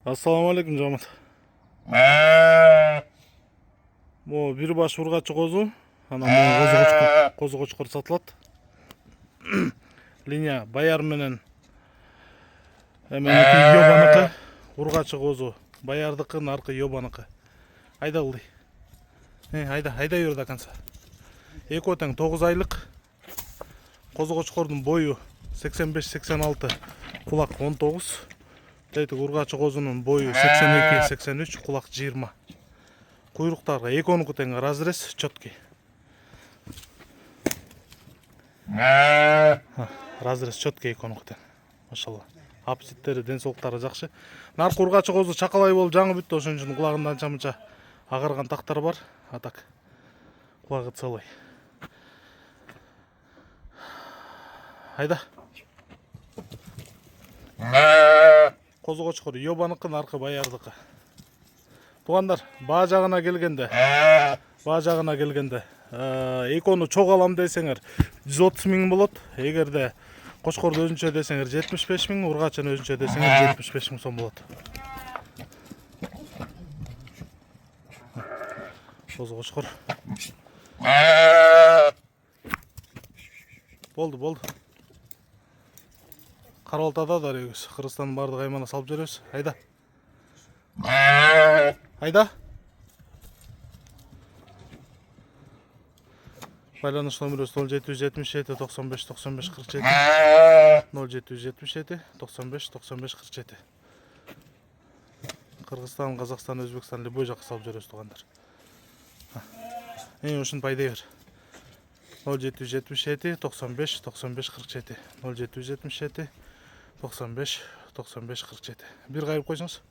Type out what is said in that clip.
Assalamu alaikum Жамат. Мо бир баш ургачы козу, анан козу кочкор сатылат. Линия Баяр менен эменики Йобаныкы, ургачы козу Баярдыкы, наркы Йобаныкы. Айда ылдый. Айда йөр да канса. Экөө тең 9 айлык. Козу кочкордун бою 85-86, кулак 19. Тетик ургачы козунун бою 82-83, кулак 20. Куйруктарга экөөнүкү тең разрез чёткий. Разрез чёткий экөөнүкү тең. Машалла. Аппетиттери, ден соолуктары жакшы. Наркы ургачы козу чакалай болуп жаңы бүттү, ошон үчүн кулагында анча-мынча агарган тактар бар. А так кулагы целый. Айда. Козу кочкор Йобаныкы, наркы Баярдыкы. Тугандар, баа жагына келгенде, экөөнү чок алам десеңер 130 миң болот. Эгерде кочкорду өзүнчө десеңер 75 миң, ургачыны өзүнчө десеңер 75 миң сом болот. Козу кочкор. Болду. Карабалтада да өгүз. Кыргызстандын бардык аймагына салып жүрөбүз. Айда. Байланыш номерибиз 0777 95 95 47. 0777 95 95 47. Кыргызстан, Казакстан, Өзбекстан любой жакка салып жүрөбүз тугандар. Ушун пайда бер. 0777 95 95 47. 0777 95 95 47. Бир кайрып койсоңуз.